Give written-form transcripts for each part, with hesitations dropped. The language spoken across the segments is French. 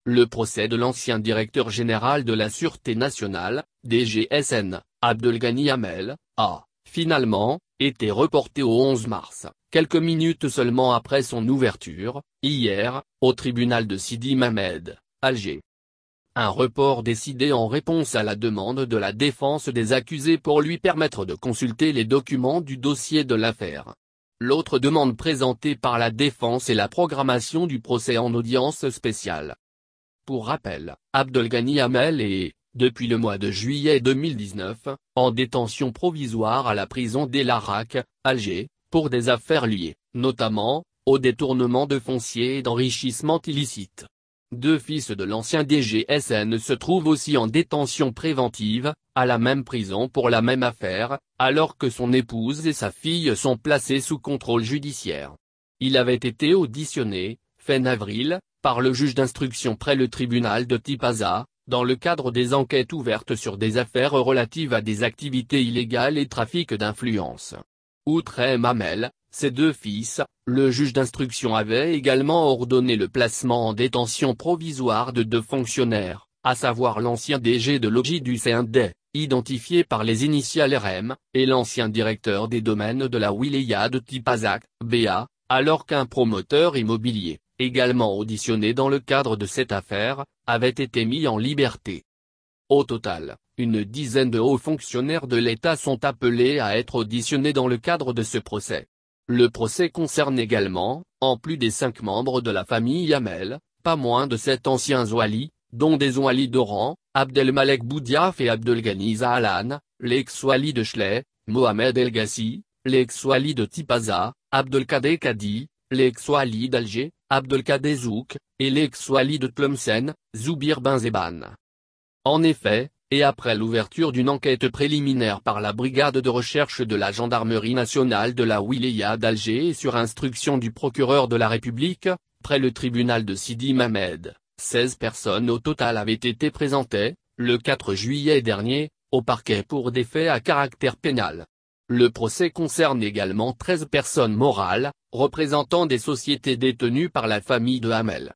Le procès de l'ancien directeur général de la Sûreté nationale, DGSN, Abdelghany Hamel, a, finalement, été reporté au 11 mars, quelques minutes seulement après son ouverture, hier, au tribunal de Sidi Mamed, Alger. Un report décidé en réponse à la demande de la défense des accusés pour lui permettre de consulter les documents du dossier de l'affaire. L'autre demande présentée par la défense est la programmation du procès en audience spéciale. Pour rappel, Abdelghany Hamel est, depuis le mois de juillet 2019, en détention provisoire à la prison d'El Arak, Alger, pour des affaires liées, notamment, au détournement de foncier et d'enrichissement illicite. Deux fils de l'ancien DGSN se trouvent aussi en détention préventive, à la même prison pour la même affaire, alors que son épouse et sa fille sont placés sous contrôle judiciaire. Il avait été auditionné, fin avril, par le juge d'instruction près le tribunal de Tipaza, dans le cadre des enquêtes ouvertes sur des affaires relatives à des activités illégales et trafic d'influence. Outre Hamel, ses deux fils, le juge d'instruction avait également ordonné le placement en détention provisoire de deux fonctionnaires, à savoir l'ancien DG de l'OJ du CND, identifié par les initiales RM, et l'ancien directeur des domaines de la wilaya de Tipaza, BA, alors qu'un promoteur immobilier, également auditionné dans le cadre de cette affaire, avait été mis en liberté. Au total, une dizaine de hauts fonctionnaires de l'État sont appelés à être auditionnés dans le cadre de ce procès. Le procès concerne également, en plus des 5 membres de la famille Hamel, pas moins de 7 anciens oualis, dont des oualis d'Oran, Abdelmalek Boudiaf et Abdelghany Zahalan, l'ex-ouali de Chley, Mohamed El Gassi, l'ex-ouali de Tipaza, Abdelkader Kadi, l'ex-ouali d'Alger, Abdelkader Zouk, et l'ex-ouali de Tlemcen, Zoubir Benzeban. En effet, et après l'ouverture d'une enquête préliminaire par la brigade de recherche de la gendarmerie nationale de la wilaya d'Alger et sur instruction du procureur de la République, près le tribunal de Sidi Mamed, 16 personnes au total avaient été présentées, le 4 juillet dernier, au parquet pour des faits à caractère pénal. Le procès concerne également 13 personnes morales, représentant des sociétés détenues par la famille de Hamel.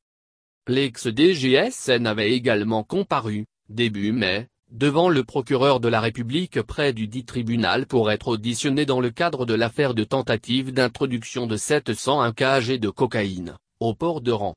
L'ex-DGSN avait également comparu, début mai, devant le procureur de la République près du dit tribunal pour être auditionné dans le cadre de l'affaire de tentative d'introduction de 701 kg de cocaïne, au port d'Oran.